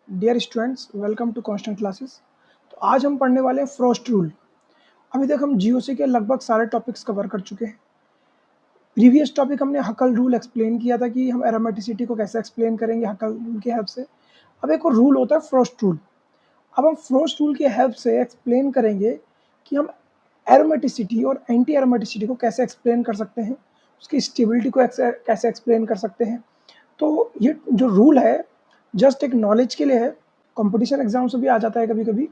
Dear students, welcome to constant classes. तो आज हम पढ़ने वाले हैं फ्रॉस्ट रूल। अभी तक हम जीओसी के लगभग सारे टॉपिक्स कवर कर चुके हैं। प्रीवियस टॉपिक हमने हकल रूल एक्सप्लेन किया था कि हम एरोमेटिसिटी को कैसे एक्सप्लेन करेंगे हकल रूल की हेल्प से। अब एक और रूल होता है फ्रॉस्ट रूल। अब हम फ्रॉस्ट रूल की हेल्प से एक्सप्लेन करेंगे कि हम एरोमेटिसिटी और एंटी एरोमेटिसिटी को कैसे एक्सप्लेन कर सकते हैं, उसकी स्टेबिलिटी को कैसे एक्सप्लेन कर सकते हैं। तो ये जो रूल है जस्ट एक नॉलेज के लिए है, कंपटीशन एग्जाम से भी आ जाता है कभी कभी।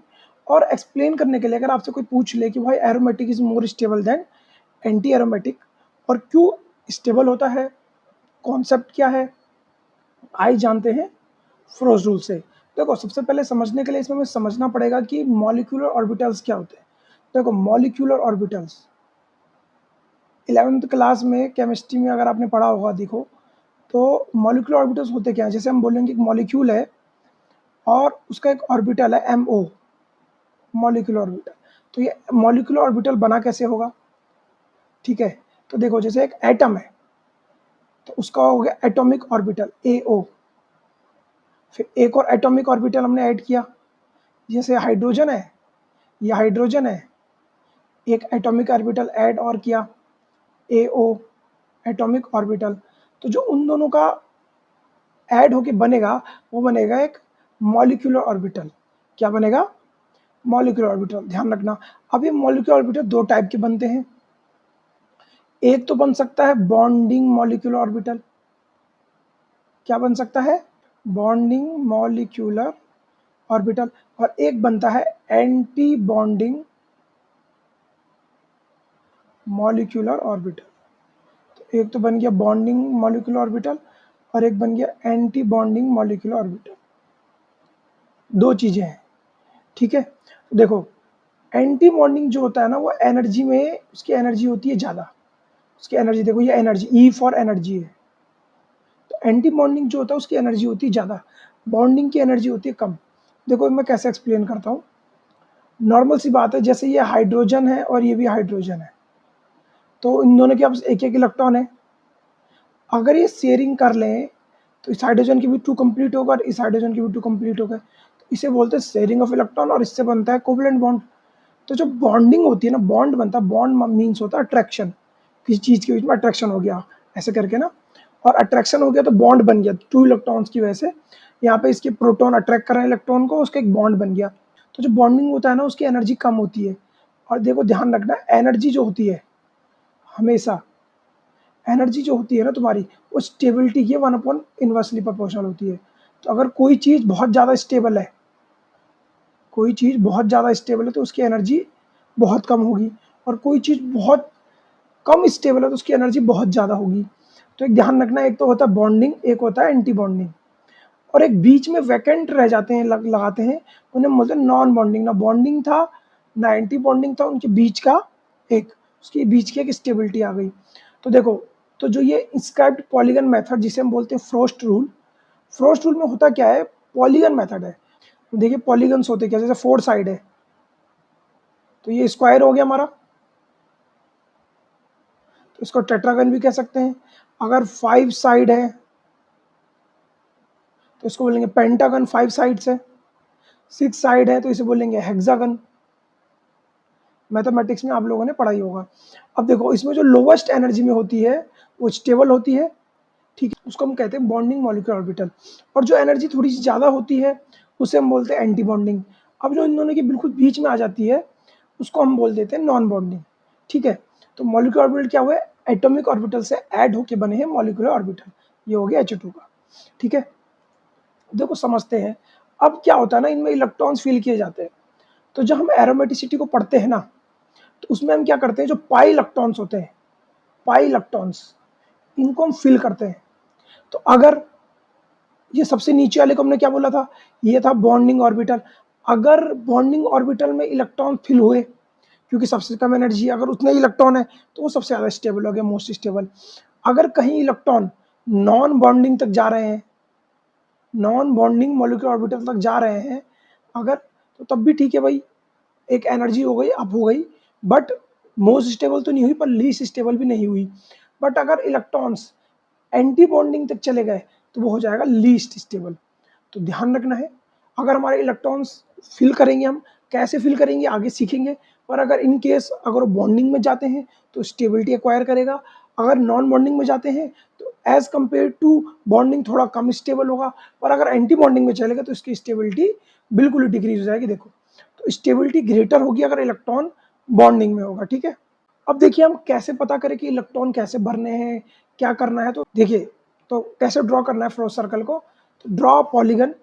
और एक्सप्लेन करने के लिए अगर आपसे कोई पूछ ले कि भाई aromatic is more stable then anti aromatic, और क्यों स्टेबल होता है, कॉन्सेप्ट क्या है, आइए जानते हैं फ्रोज रूल से। देखो, सबसे पहले समझने के लिए इसमें हमें समझना पड़ेगा कि मॉलिक्यूलर ऑर्बिटल्स क्या होते हैं। देखो, मॉलिक्यूलर ऑर्बिटल्स 11th क्लास में केमिस्ट्री में अगर आपने पढ़ा होगा, देखो तो मॉलिक्यूलर ऑर्बिटल्स होते क्या है। जैसे हम बोलेंगे एक मॉलिक्यूल है और उसका एक ऑर्बिटल है MO, मॉलिक्यूलर ऑर्बिटल। तो ये मॉलिक्यूलर ऑर्बिटल बना कैसे होगा, ठीक है। तो देखो, जैसे एक एटम है तो उसका हो गया एटॉमिक ऑर्बिटल AO। फिर एक और एटॉमिक ऑर्बिटल हमने ऐड किया, जैसे हाइड्रोजन है, ये हाइड्रोजन है, एक एटॉमिक ऑर्बिटल ऐड और किया AO, एटॉमिक ऑर्बिटल। तो जो उन दोनों का ऐड होके बनेगा वो बनेगा एक मॉलिक्यूलर ऑर्बिटल। क्या बनेगा? Molecular orbital. ध्यान रखना, अब ये मॉलिक्यूलर ऑर्बिटल दो टाइप के बनते हैं। एक तो बन सकता है बॉन्डिंग मॉलिक्यूलर ऑर्बिटल। क्या बन सकता है? Bonding molecular orbital. और एक बनता है एंटी बॉन्डिंग मॉलिक्यूलर ऑर्बिटल। तो एक तो बन गया बॉन्डिंग मॉलिक्यूलर ऑर्बिटल और एक बन गया एंटी बॉन्डिंग मॉलिक्यूलर ऑर्बिटल। दो चीजें हैं, ठीक है। देखो, एंटी बॉन्डिंग जो होता है ना, वो एनर्जी में उसकी एनर्जी होती है ज़्यादा। उसकी एनर्जी देखो, ये एनर्जी E फॉर एनर्जी है। तो एंटी बॉन्डिंग जो होता है उसकी एनर्जी होती है ज़्यादा, बॉन्डिंग की एनर्जी होती है कम। देखो मैं कैसे एक्सप्लेन करता हूँ। नॉर्मल सी बात है, जैसे ये हाइड्रोजन है और ये भी हाइड्रोजन है, तो इन दोनों के पास एक एक इलेक्ट्रॉन है। अगर ये शेयरिंग कर लें तो इस हाइड्रोजन की भी टू कंप्लीट होगा और इस हाइड्रोजन की भी टू कंप्लीट होगा। तो इसे बोलते हैं शेयरिंग ऑफ इलेक्ट्रॉन और इससे बनता है कोवलेंट बॉन्ड। तो जो बॉन्डिंग होती है ना, बॉन्ड बनता है, बॉन्ड मीन्स होता है अट्रैक्शन, किसी चीज़ के बीच में अट्रैक्शन हो गया ऐसे करके ना, और अट्रैक्शन हो गया तो बॉन्ड बन गया टू इलेक्ट्रॉन्स की वजह से। यहाँ पे इसके प्रोटॉन अट्रैक्ट कर रहे हैं इलेक्ट्रॉन को, उसका एक बॉन्ड बन गया। तो जो बॉन्डिंग होता है ना, उसकी एनर्जी कम होती है। और देखो ध्यान रखना, एनर्जी जो होती है हमेशा, एनर्जी जो होती है ना तुम्हारी, वो स्टेबिलिटी की 1 अपॉन इनवर्सली प्रोपोर्शनल होती है। तो अगर कोई चीज़ बहुत ज़्यादा स्टेबल है, कोई चीज़ बहुत ज़्यादा स्टेबल है तो उसकी एनर्जी बहुत कम होगी, और कोई चीज़ बहुत कम स्टेबल है तो उसकी एनर्जी बहुत ज़्यादा होगी। तो एक ध्यान रखना, एक तो होता है बॉन्डिंग, एक होता है एंटी बॉन्डिंग, और एक बीच में वैकेंट रह जाते हैं, लगाते हैं, उन्हें बोलते हैं नॉन बॉन्डिंग। ना बॉन्डिंग था ना एंटी बॉन्डिंग था, उनके बीच का एक, उसके बीच की एक स्टेबिलिटी आ गई। तो देखो, तो जो ये इंस्क्राइब्ड पॉलीगन मेथड जिसे हम बोलते हैं फ्रॉस्ट रूल, फ्रॉस्ट रूल में होता क्या है, पॉलीगन मेथड है। देखिए पॉलीगन्स होते क्या, जैसे 4 साइड है तो ये स्क्वायर हो गया हमारा, तो इसको टेट्रागन भी कह सकते हैं। अगर 5 साइड है तो इसको बोलेंगे पेंटागन, 5 साइड्स है। 6 साइड है तो इसे बोलेंगे हेक्सागन। मैथमेटिक्स में आप लोगों ने पढ़ा ही होगा। अब देखो, इसमें जो लोवेस्ट एनर्जी में होती है वो स्टेबल होती है, ठीक है, उसको हम कहते हैं बॉन्डिंग मॉलिक्यूलर ऑर्बिटल। और जो एनर्जी थोड़ी सी ज़्यादा होती है उसे हम बोलते हैं एंटी बॉन्डिंग। अब जो इन दोनों के बिल्कुल बीच में आ जाती है उसको हम बोल देते हैं नॉन बॉन्डिंग, ठीक है। तो मॉलिक्यूलर ऑर्बिटल क्या हुआ है, एटॉमिक ऑर्बिटल से ऐड होके बने हैं मॉलिक्यूलर ऑर्बिटल। ये हो गया H2 का, ठीक है। देखो समझते हैं, अब क्या होता है ना, इनमें इलेक्ट्रॉन्स फिल किए जाते हैं। तो जब हम एरोमेटिसिटी को पढ़ते हैं ना, तो उसमें हम क्या करते हैं, जो पाई इलेक्ट्रॉन्स होते हैं, पाई इलेक्ट्रॉन्स, इनको हम फिल करते हैं। तो अगर ये सबसे नीचे वाले को हमने क्या बोला था, ये था बॉन्डिंग ऑर्बिटल। अगर बॉन्डिंग ऑर्बिटल में इलेक्ट्रॉन फिल हुए, क्योंकि सबसे कम एनर्जी, अगर उतने ही इलेक्ट्रॉन है तो वो सबसे ज़्यादा स्टेबल हो गया, मोस्ट स्टेबल। अगर कहीं इलेक्ट्रॉन नॉन बॉन्डिंग तक जा रहे हैं, नॉन बॉन्डिंग मॉलिक्यूलर ऑर्बिटल तक जा रहे हैं अगर, तो तब भी ठीक है भाई, एक एनर्जी हो गई, अप हो गई, बट मोस्ट स्टेबल तो नहीं हुई पर लीस्ट स्टेबल भी नहीं हुई। बट अगर इलेक्ट्रॉन्स एंटी बॉन्डिंग तक चले गए तो वो हो जाएगा लीस्ट स्टेबल। तो ध्यान रखना है, अगर हमारे इलेक्ट्रॉन्स फिल करेंगे, हम कैसे फिल करेंगे आगे सीखेंगे। पर अगर इन केस अगर बॉन्डिंग में जाते हैं तो स्टेबिलिटी एक्वायर करेगा, अगर नॉन बॉन्डिंग में जाते हैं तो एज कंपेयर टू बॉन्डिंग थोड़ा कम स्टेबल होगा, पर अगर एंटी बॉन्डिंग में चलेगा तो इसकी स्टेबिलिटी बिल्कुल ही डिक्रीज हो जाएगी। देखो, तो स्टेबिलिटी ग्रेटर होगी अगर इलेक्ट्रॉन बॉन्डिंग में होगा। ठीक है, अब देखिए हम कैसे पता करें कि इलेक्ट्रॉन कैसे भरने हैं, क्या करना है। तो देखिए, तो कैसे ड्रॉ करना है फ्लोस सर्कल को। तो draw polygon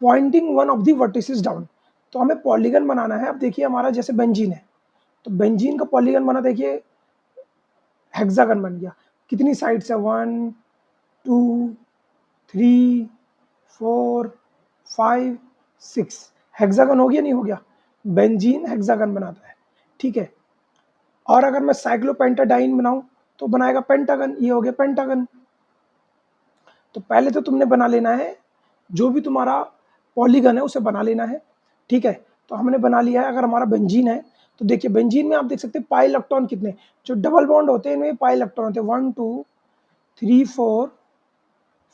pointing one of the vertices down. तो हमें पॉलीगन बनाना है। अब देखिए हमारा जैसे बेंजीन है, तो बेंजीन का पॉलीगन बना, देखिए हेक्सागन बन गया। कितनी साइड्स है, 1 2 3 4 5 6, हेक्सागन हो गया नहीं हो गया, बेंजीन हेक्सागन बनाता है। ठीक है, और अगर मैं साइक्लोपेंटाडाइन बनाऊं तो बनाएगा पेंटागन, ये हो गया पेंटागन। तो पहले तो तुमने बना लेना है, जो भी तुम्हारा पॉलीगन है उसे बना लेना है। ठीक है, तो हमने बना लिया है। अगर हमारा बेंजीन है तो देखिए बेंजीन में आप देख सकते हैं पाई इलेक्ट्रॉन कितने, जो डबल बॉन्ड होते हैं इनमें पाई इलेक्ट्रॉन होते हैं 1 2 3 4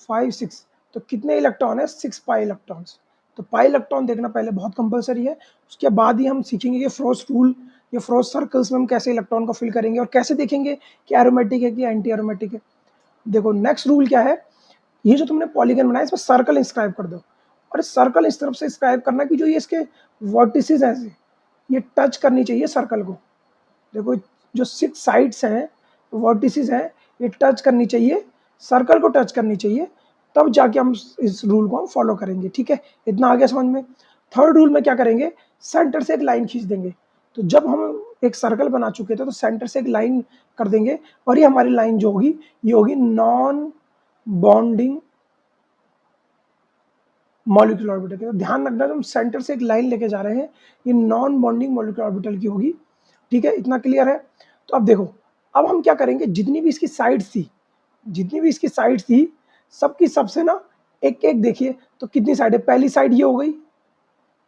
5 6। तो कितने इलेक्ट्रॉन है, 6 पाई इलेक्ट्रॉन्स। तो पाई इलेक्ट्रॉन देखना पहले बहुत कंपलसरी है। उसके बाद ही हम सीखेंगे कि फ्रोस्ट रूल या फ्रोस्ट सर्कल्स में हम कैसे इलेक्ट्रॉन को फिल करेंगे और कैसे देखेंगे कि एरोमेटिक है कि एंटी एरोमेटिक है। देखो नेक्स्ट रूल क्या है, ये जो तुमने पॉलीगन बनाया इसमें सर्कल इंस्क्राइब कर दो। और इस सर्कल इस तरफ से इंस्क्राइब करना कि जो ये इसके वर्टिसेस हैं ये टच करनी चाहिए सर्कल को। देखो जो 6 साइड्स हैं, वर्टिसेस हैं, ये टच करनी चाहिए, सर्कल को टच करनी चाहिए, तब जाके हम इस रूल को हम फॉलो करेंगे। ठीक है, इतना आ गया समझ में। थर्ड रूल में क्या करेंगे, सेंटर से एक लाइन खींच देंगे। तो जब हम एक सर्कल बना चुके थे तो सेंटर से एक लाइन कर देंगे, और ये हमारी लाइन जो होगी ये होगी नॉन बॉन्डिंग मॉलिक्यूलर ऑर्बिटल की। तो ध्यान रखना, जब हम सेंटर से एक लाइन लेके जा रहे हैं ये नॉन बॉन्डिंग मॉलिक्यूलर ऑर्बिटल की होगी। ठीक है, इतना क्लियर है। तो अब देखो, अब हम क्या करेंगे, जितनी भी इसकी साइड्स थी, जितनी भी इसकी साइड्स थी, सबकी सबसे ना एक एक देखिए तो कितनी साइड है। पहली साइड ये हो गई,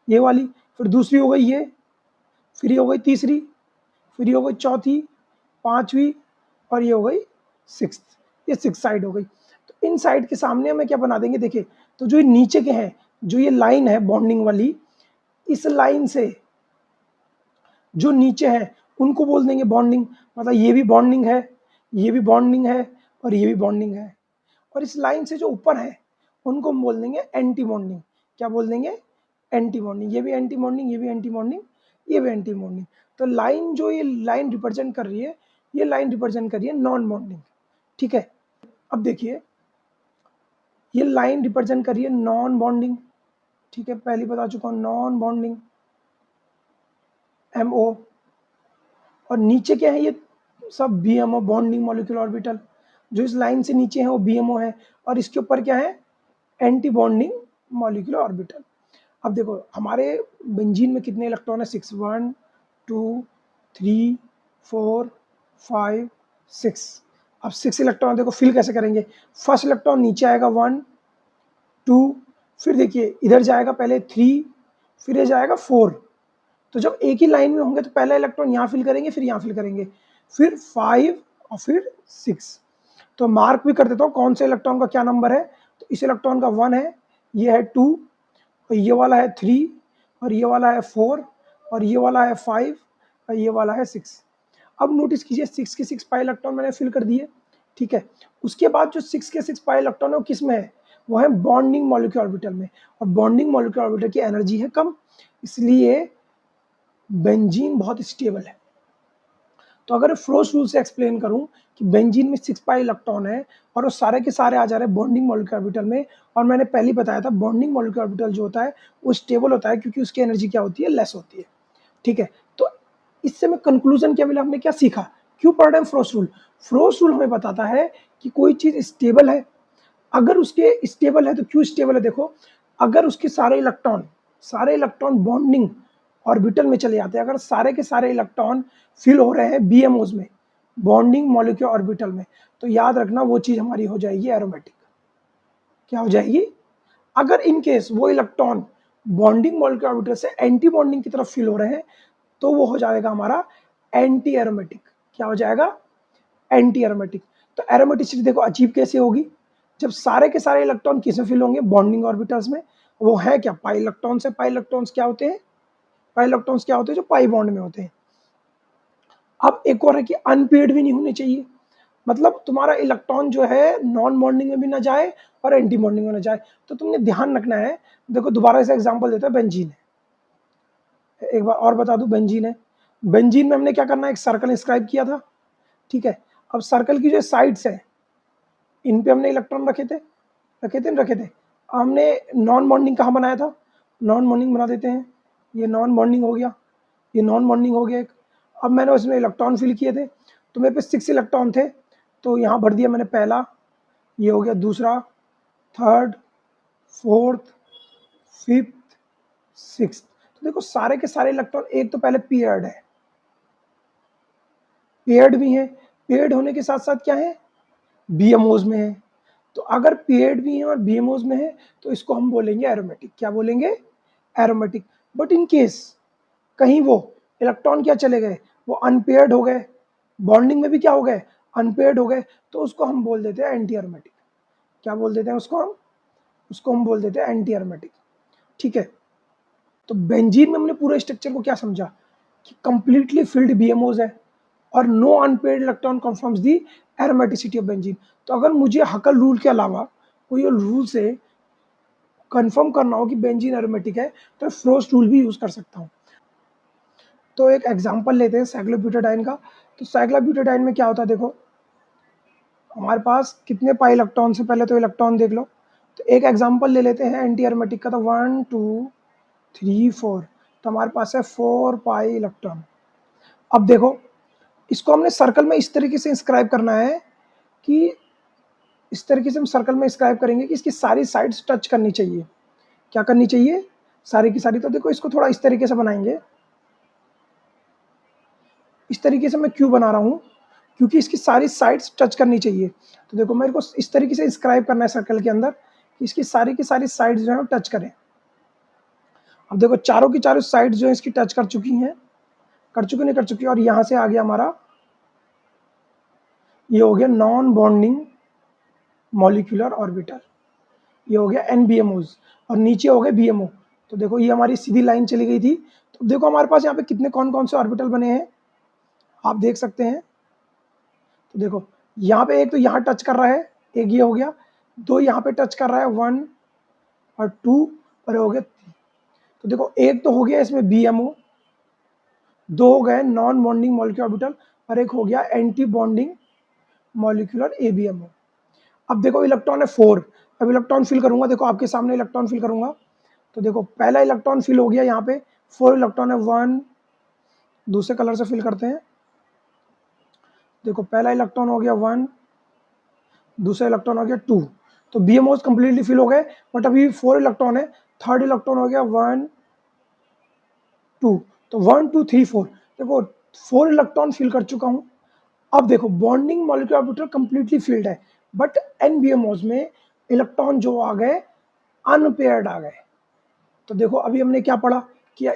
ये वाली, फिर दूसरी हो गई ये, फिर ये हो गई तीसरी, फिर ये हो गई चौथी, पांचवी, और ये हो गई सिक्स्थ। ये 6 साइड हो गई। तो इन साइड के सामने हमें क्या बना देंगे, देखिए तो जो ये नीचे के हैं, जो ये लाइन है बॉन्डिंग वाली, इस लाइन से जो नीचे है उनको बोल देंगे बॉन्डिंग। मतलब ये भी बॉन्डिंग है, ये भी बॉन्डिंग है, और ये भी बॉन्डिंग है। और इस लाइन से जो ऊपर है उनको हम बोल देंगे एंटी बॉन्डिंग। क्या बोल देंगे, एंटी बॉन्डिंग। ये भी एंटी बॉन्डिंग, ये भी एंटी बॉन्डिंग, ये भी एंटी बॉन्डिंग। तो लाइन जो ये लाइन रिप्रेजेंट कर रही है, ये लाइन रिप्रेजेंट कर रही है नॉन बॉन्डिंग। ठीक है, अब देखिए ये लाइन रिप्रेजेंट कर रही है नॉन बॉन्डिंग। ठीक है, पहली बता चुका हूँ नॉन बॉन्डिंग MO। और नीचे क्या है, ये सब BMO बॉन्डिंग मॉलिक्यूलर ऑर्बिटल। जो इस लाइन से नीचे है वो BMO है, और इसके ऊपर क्या है, एंटी बॉन्डिंग मॉलिक्यूलर ऑर्बिटल। अब देखो हमारे बेंजीन में कितने इलेक्ट्रॉन है, 6 1 2 3 4 5 6। अब 6 इलेक्ट्रॉन देखो फिल कैसे करेंगे। फर्स्ट इलेक्ट्रॉन नीचे आएगा 1 2, फिर देखिए इधर जाएगा पहले 3, फिर ये जाएगा 4। तो जब एक ही लाइन में होंगे तो पहला इलेक्ट्रॉन यहाँ फिल करेंगे, फिर यहाँ फिल करेंगे, फिर 5 और फिर 6। तो मार्क भी कर देता हूँ कौन से इलेक्ट्रॉन का क्या नंबर है। तो इस इलेक्ट्रॉन का 1 है, ये है 2, और ये वाला है 3, और ये वाला है 4, और ये वाला है 5, और ये वाला है 6। अब नोटिस कीजिए 6 के 6 पाई इलेक्ट्रॉन मैंने फिल कर दिए। ठीक है, उसके बाद जो 6 के 6 पाई इलेक्ट्रॉन है वो किस में है, वो है बॉन्डिंग मॉलिक्यूलर ऑर्बिटल में। और बॉन्डिंग मॉलिक्यूलर ऑर्बिटल की एनर्जी है कम, इसलिए बेंजीन बहुत स्टेबल है। तो अगर फ्रोस्ट रूल से एक्सप्लेन करूं कि बेंजीन में 6 पाई इलेक्ट्रॉन है और वो सारे के सारे आ जा रहे हैं बॉन्डिंग मॉलिक्यूलर ऑर्बिटल में, और मैंने पहले बताया था बॉन्डिंग मॉलिक्यूलर ऑर्बिटल जो होता है वो स्टेबल होता है क्योंकि उसकी एनर्जी क्या होती है, लेस होती है। ठीक है, तो इससे मैं कंक्लूजन क्या मिला, हमने क्या सीखा, क्यों पढ़ रहे हैं फ्रोस्ट रूल। फ्रोस्ट रूल हमें बताता है कि कोई चीज स्टेबल है, अगर उसके स्टेबल है तो क्यों स्टेबल है। देखो अगर उसके सारे इलेक्ट्रॉन बॉन्डिंग ऑर्बिटल में चले जाते हैं, अगर सारे के सारे इलेक्ट्रॉन फिल हो रहे हैं BMOs में, बॉन्डिंग मॉलिक्यूलर ऑर्बिटल में, तो याद रखना वो चीज हमारी हो जाएगी एरोमेटिक। क्या हो जाएगी, अगर इन केस वो इलेक्ट्रॉन बॉन्डिंग मॉलिक्यूलर ऑर्बिटल से एंटी बॉन्डिंग की तरफ फिल हो रहे हैं तो वो हो जाएगा हमारा एंटी एरोमेटिक। क्या हो जाएगा, एंटी एरोमेटिक। तो एरोमेटिसिटी देखो अचीव कैसे होगी, जब सारे के सारे इलेक्ट्रॉन किस में फिल होंगे, बॉन्डिंग ऑर्बिटल्स में। वो है क्या, पाई इलेक्ट्रॉन्स है। पाई इलेक्ट्रॉन्स क्या होते हैं, पाई इलेक्ट्रॉन्स क्या होते हैं, जो पाई बॉन्ड में होते हैं। अब एक और है कि अनपेयर्ड भी नहीं होने चाहिए, मतलब तुम्हारा इलेक्ट्रॉन जो है नॉन बॉन्डिंग में भी ना जाए और एंटी बॉन्डिंग में ना जाए। तो तुमने ध्यान रखना है, देखो दोबारा से एग्जांपल देता है, बेंजीन है, एक बार और बता दूं, बेंजीन है। बेंजीन में हमने क्या करना है, एक सर्कल इंस्क्राइब किया था, ठीक है। अब सर्कल की जो साइड्स है, इन पे हमने इलेक्ट्रॉन रखे थे। हमने नॉन बॉन्डिंग कहाँ बनाया था, नॉन बॉन्डिंग बना देते हैं, ये नॉन बॉन्डिंग हो गया, ये नॉन बॉन्डिंग हो गया एक। अब मैंने उसमें इलेक्ट्रॉन फिल किए थे, तो मेरे पे 6 इलेक्ट्रॉन थे, तो यहाँ भर दिया मैंने पहला, ये हो गया दूसरा, थर्ड, फोर्थ, फिफ्थ, सिक्स। तो देखो सारे के सारे इलेक्ट्रॉन एक तो पहले पेयर्ड है, पेयर्ड भी है, पेयर्ड होने के साथ साथ क्या है, बीएमओज में है। तो अगर पेयर्ड भी है और बीएमओज में है तो इसको हम बोलेंगे एरोमेटिक। क्या बोलेंगे, एरोमेटिक। बट इन केस कहीं वो इलेक्ट्रॉन क्या चले गए, वो अनपेयर्ड हो गए, बॉन्डिंग में भी क्या हो गए, अनपेयर्ड हो गए, तो उसको हम बोल देते हैं एंटी एरोमेटिक। क्या बोल देते हैं उसको हम बोल देते हैं एंटी एरोमेटिक, ठीक है। तो बेंजीन में हमने पूरे स्ट्रक्चर को क्या समझा कि कंप्लीटली फिल्ड बीएमओज है और no unpaired electron confirms the aromaticity of benzene. तो अगर मुझे हकल रूल के अलावा कोई और रूल से कंफर्म करना हो कि बेंजीन एरोमेटिक है तो फ्रोस्ट रूल भी यूज कर सकता हूँ। तो एक एग्जांपल लेते हैं साइक्लोब्यूटाडाइन का। तो साइक्लोब्यूटाडाइन में क्या होता है, देखो हमारे पास कितने पाई इलेक्ट्रॉन से, पहले तो इलेक्ट्रॉन देख लो। तो एक एग्जांपल ले लेते हैं एंटी एरोमेटिक का, तो 1 2 3 4, तो हमारे पास है 4 पाई इलेक्ट्रॉन। अब देखो इसको हमने सर्कल में इस तरीके से इंस्क्राइब करना है कि इस तरीके से हम सर्कल में इंस्क्राइब करेंगे कि इसकी सारी साइड्स टच करनी चाहिए। क्या करनी चाहिए, सारी की सारी। तो देखो इसको थोड़ा इस तरीके से बनाएंगे, इस तरीके से मैं क्यों बना रहा हूँ, क्योंकि इसकी सारी साइड्स टच करनी चाहिए। तो देखो मेरे को इस तरीके से इंस्क्राइब करना है सर्कल के अंदर कि इसकी सारी की सारी साइड्स जो है टच करें। अब देखो चारों की चारों साइड्स जो है इसकी टच कर चुकी हैं, कर चुकी नहीं कर चुकी, और यहाँ से आ गया हमारा, ये हो गया नॉन बॉन्डिंग मॉलिक्यूलर ऑर्बिटल, ये हो गया एनबीएमओज, और नीचे हो गए बीएमओ। तो देखो ये हमारी सीधी लाइन चली गई थी। तो देखो हमारे पास यहाँ पे कितने कौन कौन से ऑर्बिटल बने हैं आप देख सकते हैं। तो देखो यहाँ पे एक तो यहाँ टच कर रहा है, एक ये हो गया, दो यहाँ पे टच कर रहा है, 1 और 2, और हो गया 3। तो देखो एक तो हो गया इसमें बीएमओ, दो हो गए नॉन बॉन्डिंग मॉलिक्यूलर ऑर्बिटल, और एक हो गया एंटी बॉन्डिंग मॉलिक्यूलर एबीएमओ। अब देखो इलेक्ट्रॉन है 4, अब इलेक्ट्रॉन फिल करूंगा, देखो आपके सामने इलेक्ट्रॉन फिल करूंगा। तो देखो पहला इलेक्ट्रॉन फिल हो गया, यहाँ पे 4 इलेक्ट्रॉन है, 1, दूसरे कलर से फिल करते हैं। देखो पहला इलेक्ट्रॉन हो गया 1, दूसरा इलेक्ट्रॉन हो गया 2। तो बीएमओज कंप्लीटली फिल हो गए, बट अभी 4 इलेक्ट्रॉन है, थर्ड इलेक्ट्रॉन हो गया 1 2। तो 1 2 3 4, देखो 4 इलेक्ट्रॉन फिल कर चुका हूँ। अब देखो bonding molecular orbital completely filled है, बट एनबीएमओज में इलेक्ट्रॉन जो आ गए अनपेयर्ड आ गए। तो देखो अभी हमने क्या पढ़ा कि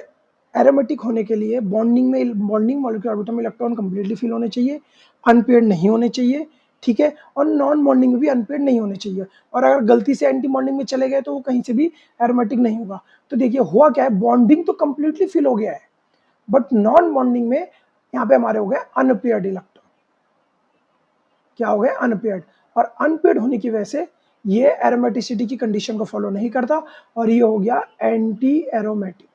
एरोमेटिक होने के लिए बॉन्डिंग मॉलिक्यूलर ऑर्बिटल में इलेक्ट्रॉन कंप्लीटली फिल होने चाहिए, अनपेयर्ड नहीं होने चाहिए, ठीक है, और नॉन बॉन्डिंग में भी अनपेयर्ड नहीं होने चाहिए। और अगर गलती से एंटी बॉन्डिंग में चले गए तो वो कहीं से भी एरोमेटिक नहीं होगा। तो देखिए हुआ क्या है, बॉन्डिंग तो कंप्लीटली फिल हो गया है, बट नॉन बॉन्डिंग में यहाँ पे हमारे हो गए अनपेयर्ड इलेक्ट्रॉन। क्या हो गए, अनपेयर्ड। और अनपेयर्ड होने की वजह से ये एरोमेटिसिटी की कंडीशन को फॉलो नहीं करता, और ये हो गया एंटी एरोमेटिक।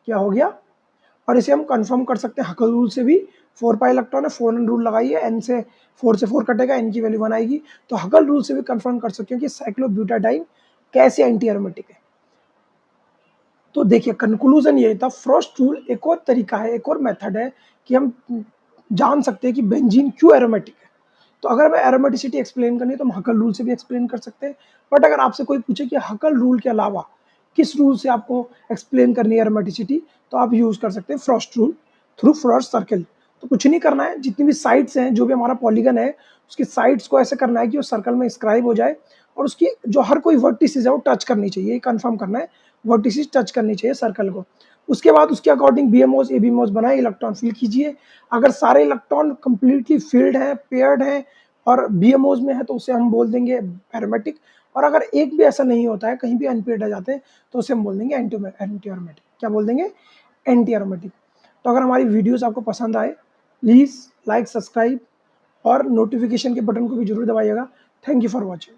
क्या हो गया, और इसे हम कंफर्म कर सकते हैं हकल रूल से भी। 4 पाई इलेक्ट्रॉन है, 4 रूल लगाइए, एन से 4 कटेगा, एन की वैल्यू 1 आएगी। तो हकल रूल से भी कंफर्म कर सकते हैं कि साइक्लोब्यूटाडाइन कैसे एंटी एरोमेटिक है। तो देखिए कंक्लूजन ये था, फ्रॉस्ट रूल एक और तरीका है, एक और मेथड है कि हम जान सकते हैं कि बेंजीन क्यों एरोमेटिक है। तो अगर हमें एरोमेटिसिटी एक्सप्लेन करनी है तो हम हकल रूल से भी एक्सप्लेन कर सकते हैं। बट अगर आपसे कोई पूछे कि हकल रूल के अलावा किस रूल से आपको एक्सप्लेन करनी है एरोमेटिसिटी, तो आप यूज कर सकते हैं Frost rule through Frost circle. तो कुछ नहीं करना है, जितनी भी साइड्स हैं, जो भी हमारा पॉलीगन है, उसकी साइड्स को ऐसे करना है कि वो सर्कल में स्क्राइब हो जाए, और उसकी जो हर कोई वर्टिसेस है वो टच करनी चाहिए, कंफर्म करना है वर्टिसेस टच करनी चाहिए सर्कल को। उसके बाद उसके अकॉर्डिंग बीएमओज एबीएमओज बनाए, इलेक्ट्रॉन फिल कीजिए। अगर सारे इलेक्ट्रॉन कंप्लीटली फिल्ड हैं, पेयर्ड हैं और बीएमओज में है तो उसे हम बोल देंगे एरोमेटिक। और अगर एक भी ऐसा नहीं होता है, कहीं भी अनपेयर्ड आ जाते हैं, तो उसे हम बोल देंगे एंटी एरोमेटिक। क्या बोल देंगे? Anti aromatic. तो अगर हमारी वीडियोस आपको पसंद आए, प्लीज़ लाइक, सब्सक्राइब और नोटिफिकेशन के बटन को भी जरूर दबाइएगा। Thank you for watching.